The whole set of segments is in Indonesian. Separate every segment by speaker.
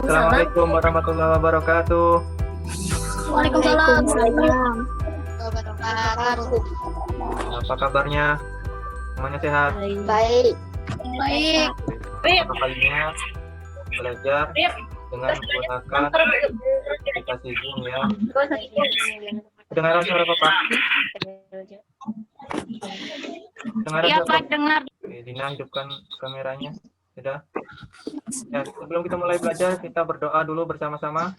Speaker 1: Assalamualaikum warahmatullahi wabarakatuh.
Speaker 2: Waalaikumsalam.
Speaker 1: Apa kabarnya? Semuanya sehat?
Speaker 2: Baik.
Speaker 1: Pertama kalinya belajar dengan menggunakan aplikasi Zoom ya. Kedengaran suara Bapak? Kedengaran
Speaker 2: Iya,
Speaker 1: suara
Speaker 2: Pak,
Speaker 1: Bapak?
Speaker 2: dengar.
Speaker 1: Oke, Dina hidupkan kameranya. Sudah? Ya, sebelum kita mulai belajar, kita berdoa dulu bersama-sama.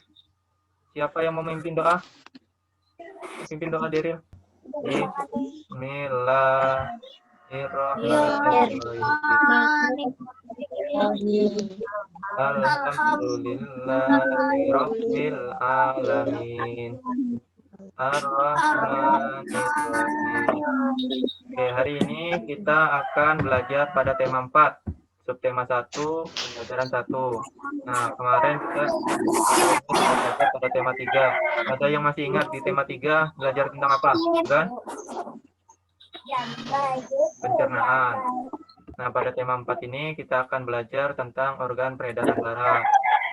Speaker 1: Siapa yang mau memimpin doa? Pimpin doa Deril. Bismillahirrahmanirrahim. Alhamdulillahirabbil alamin. Ar-Rahmanir-Rahim. Oke, hari ini kita akan belajar pada tema 4, subtema 1, pembelajaran 1. Nah, kemarin kita belajar pada tema 3. Ada yang masih ingat di tema 3 belajar tentang apa? Kan? Pencernaan. Nah, pada tema 4 ini kita akan belajar tentang organ peredaran darah.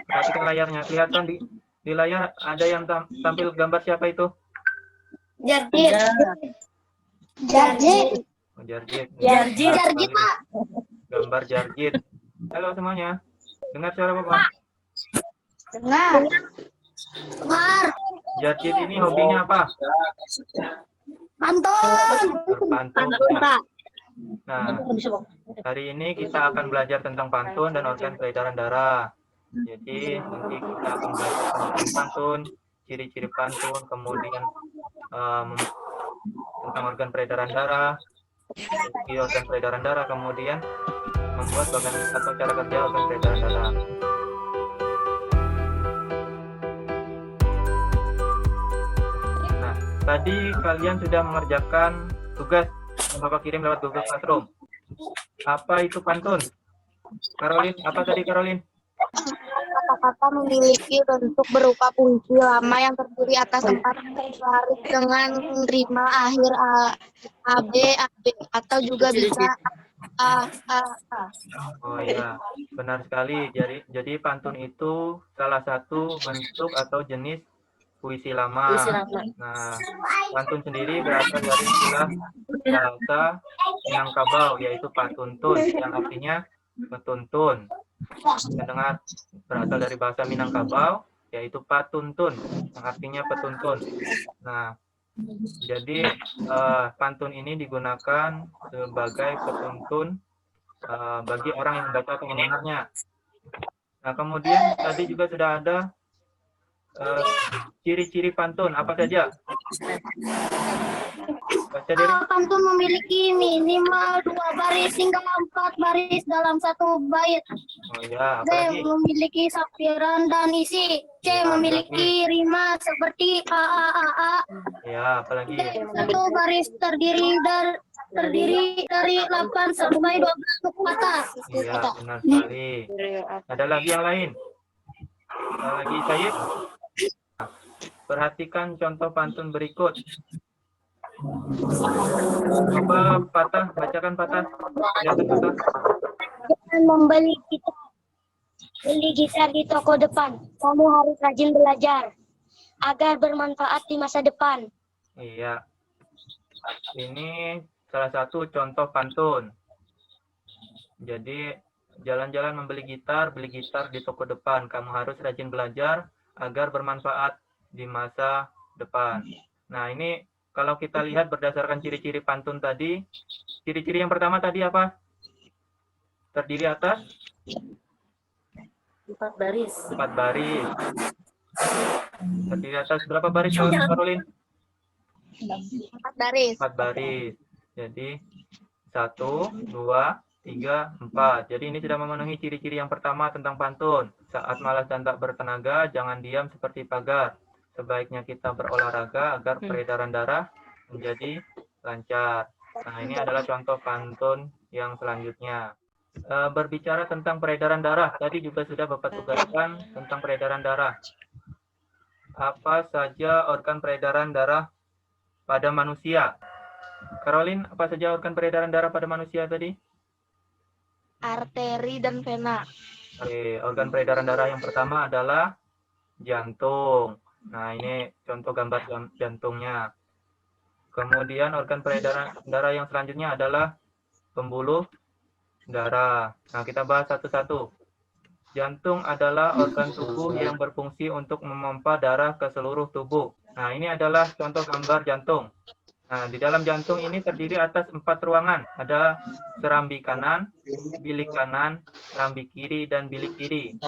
Speaker 1: Perhatikan layarnya, kelihatan di layar ada yang tampil gambar siapa itu?
Speaker 2: Jarjit.
Speaker 1: Oh, Jarjit.
Speaker 2: Jarjit, Pak.
Speaker 1: Gambar Jarjit. Halo semuanya. Dengar suara Bapak?
Speaker 2: Dengar.
Speaker 1: Jarjit ini hobinya apa?
Speaker 2: Pantun.
Speaker 1: Berpantun.
Speaker 2: Pak.
Speaker 1: Nah, hari ini kita akan belajar tentang pantun dan organ peredaran darah. Jadi nanti kita akan belajar tentang pantun, ciri-ciri pantun, kemudian tentang organ peredaran darah, organ peredaran darah, kemudian membuat bagan atau cara kerja organ peredaran darah. Nah, tadi kalian sudah mengerjakan tugas yang Bapak kirim lewat Google Classroom. Apa itu pantun? Caroline, apa tadi Caroline?
Speaker 2: Kata-kata memiliki bentuk berupa kunci lama yang terdiri atas 4 baris dengan rima akhir A, B, atau juga bisa A.
Speaker 1: Oh ya, benar sekali. Jadi pantun itu salah satu bentuk atau jenis puisi lama. Nah, pantun sendiri berasal dari istilah bahasa Minangkabau, yaitu patuntun, yang artinya metuntun. Mendengar berasal dari bahasa Minangkabau, yaitu patuntun, yang artinya petuntun. Nah, jadi pantun ini digunakan sebagai petuntun bagi orang yang membaca atau mendengarnya. Nah, kemudian tadi juga sudah ada ciri-ciri pantun, apa saja? Baca dari.
Speaker 2: Pantun memiliki minimal 2 baris hingga 4 baris dalam satu bait.
Speaker 1: Oh ya,
Speaker 2: D.
Speaker 1: apalagi?
Speaker 2: Memiliki sampiran dan isi. C.
Speaker 1: Ya,
Speaker 2: Memiliki rima seperti A.
Speaker 1: Ya, apalagi?
Speaker 2: D. Satu baris terdiri dari 8 sampai 12 kata.
Speaker 1: Iya, benar sekali. Ada lagi yang lain? Ada lagi, Syed? Perhatikan contoh pantun berikut. Coba patah, bacakan patah. Kelihatan patah.
Speaker 2: Jangan membeli gitar di toko depan. Kamu harus rajin belajar agar bermanfaat di masa depan.
Speaker 1: Iya. Ini salah satu contoh pantun. Jadi, jalan-jalan membeli gitar, beli gitar di toko depan. Kamu harus rajin belajar agar bermanfaat di masa depan. Nah, ini kalau kita lihat berdasarkan ciri-ciri pantun tadi, ciri-ciri yang pertama tadi apa? Terdiri atas
Speaker 2: 4 baris.
Speaker 1: 4 baris. Terdiri atas berapa baris, Caroline?
Speaker 2: 4 baris.
Speaker 1: 4 baris. Jadi 1, 2, 3, 4. Jadi ini sudah memenuhi ciri-ciri yang pertama tentang pantun. Saat malas dan tak bertenaga, jangan diam seperti pagar. Sebaiknya kita berolahraga agar peredaran darah menjadi lancar. Nah, ini adalah contoh pantun yang selanjutnya. Berbicara tentang peredaran darah, tadi juga sudah Bapak tugaskan tentang peredaran darah. Apa saja organ peredaran darah pada manusia? Caroline, apa saja organ peredaran darah pada manusia tadi?
Speaker 2: Arteri dan vena.
Speaker 1: Oke, organ peredaran darah yang pertama adalah jantung. Nah, ini contoh gambar jantungnya. Kemudian organ peredaran darah yang selanjutnya adalah pembuluh darah. Nah, kita bahas satu-satu. Jantung adalah organ tubuh yang berfungsi untuk memompa darah ke seluruh tubuh. Nah, ini adalah contoh gambar jantung. Nah, di dalam jantung ini terdiri atas 4 ruangan. Ada serambi kanan, bilik kanan, serambi kiri, dan bilik kiri.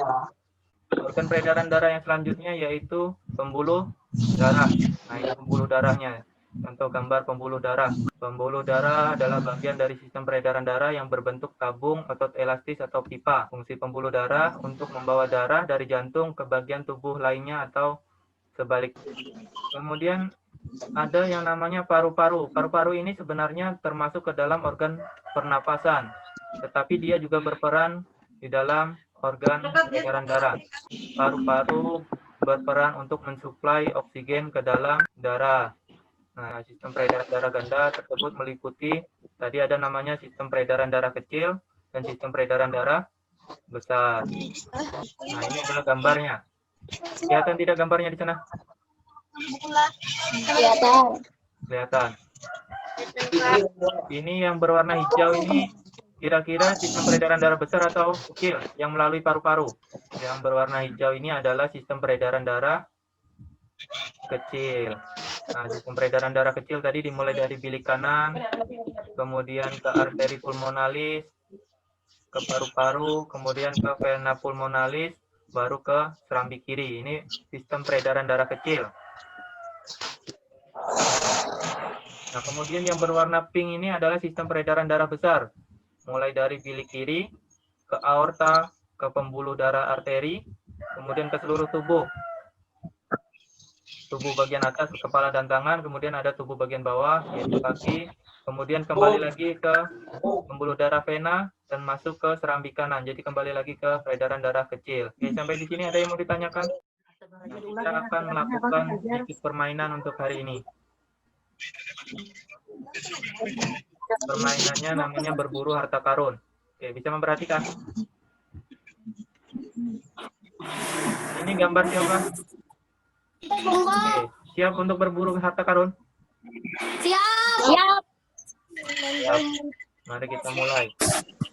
Speaker 1: Organ peredaran darah yang selanjutnya yaitu pembuluh darah. Nah, ini pembuluh darahnya. Contoh gambar pembuluh darah. Pembuluh darah adalah bagian dari sistem peredaran darah yang berbentuk tabung, otot elastis, atau pipa. Fungsi pembuluh darah untuk membawa darah dari jantung ke bagian tubuh lainnya atau sebaliknya. Kemudian ada yang namanya paru-paru. Paru-paru ini sebenarnya termasuk ke dalam organ pernapasan, tetapi dia juga berperan di dalam organ peredaran darah. Paru-paru berperan untuk mensuplai oksigen ke dalam darah. Nah, sistem peredaran darah ganda tersebut meliputi, tadi ada namanya sistem peredaran darah kecil dan sistem peredaran darah besar. Nah, ini adalah gambarnya. Kelihatan tidak gambarnya di sana? Kelihatan. Ini yang berwarna hijau ini kira-kira sistem peredaran darah besar atau kecil yang melalui paru-paru. Yang berwarna hijau ini adalah sistem peredaran darah kecil. Nah, sistem peredaran darah kecil tadi dimulai dari bilik kanan, kemudian ke arteri pulmonalis, ke paru-paru, kemudian ke vena pulmonalis, baru ke serambi kiri. Ini sistem peredaran darah kecil. Nah, kemudian yang berwarna pink ini adalah sistem peredaran darah besar. Mulai dari bilik kiri, ke aorta, ke pembuluh darah arteri, kemudian ke seluruh tubuh. Tubuh bagian atas, kepala dan tangan, kemudian ada tubuh bagian bawah, yaitu kaki, kemudian kembali lagi ke pembuluh darah vena, dan masuk ke serambi kanan. Jadi kembali lagi ke peredaran darah kecil. Oke, sampai di sini ada yang mau ditanyakan? Nah, kita akan melakukan sedikit permainan untuk hari ini. Permainannya namanya berburu harta karun. Oke, bisa memperhatikan. Ini gambar siapa? Oke, siap untuk berburu harta karun?
Speaker 2: Siap.
Speaker 1: Mari kita mulai.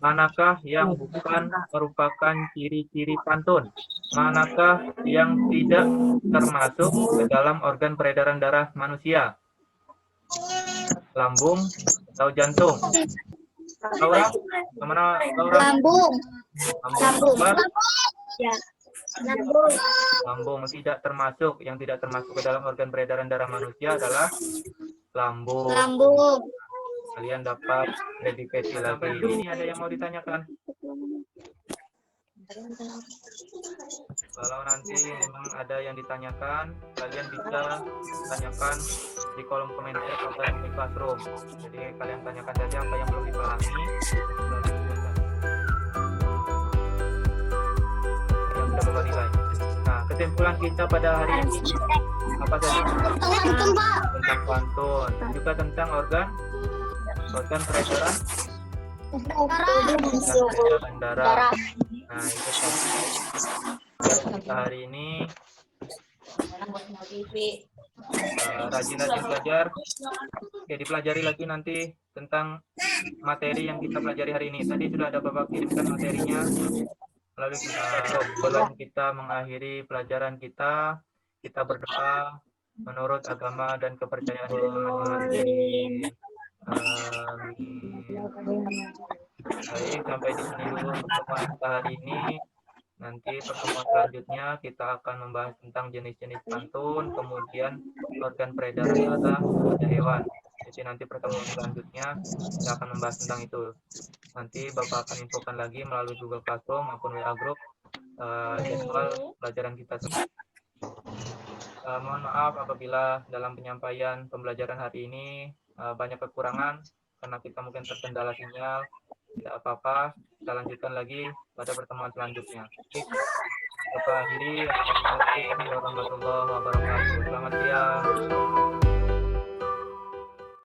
Speaker 1: Manakah yang bukan merupakan ciri-ciri pantun? Manakah yang tidak termasuk ke dalam organ peredaran darah manusia? Lambung atau jantung? Laura? Kemana Laura?
Speaker 2: Lambung.
Speaker 1: Lambung.
Speaker 2: Ya.
Speaker 1: Lambung tidak termasuk. Yang tidak termasuk ke dalam organ peredaran darah manusia adalah lambung. Kalian dapat revisi lagi. Ini ada yang mau ditanyakan? Kalau nanti memang ada yang ditanyakan, kalian bisa tanyakan di kolom komentar atau di classroom. Jadi kalian tanyakan saja apa yang belum dipahami. Yang sudah bawa nilai. Nah, kesimpulan kita pada hari ini apa saja? Tentang pantun, juga tentang organ peredaran darah. Nah, itu kita hari ini rajin-rajin belajar. Oke, dipelajari lagi nanti tentang materi yang kita pelajari hari ini. Tadi sudah ada Bapak kirimkan materinya. Lalu sebelum kita mengakhiri pelajaran kita berdoa menurut agama dan kepercayaan masing-masing. Baik, sampai di sini dulu pertemuan kita hari ini. Nanti pertemuan selanjutnya kita akan membahas tentang jenis-jenis pantun, kemudian organ peredaran darah pada hewan. Jadi nanti pertemuan selanjutnya kita akan membahas tentang itu. Nanti Bapak akan infokan lagi melalui Google Classroom maupun WA Group jadwal pelajaran kita. Mohon maaf apabila dalam penyampaian pembelajaran hari ini banyak kekurangan karena kita mungkin terkendala sinyal. Tidak apa-apa, kita lanjutkan lagi pada pertemuan selanjutnya. Kita akhiri. Assalamualaikum warahmatullahi wabarakatuh. Selamat siang.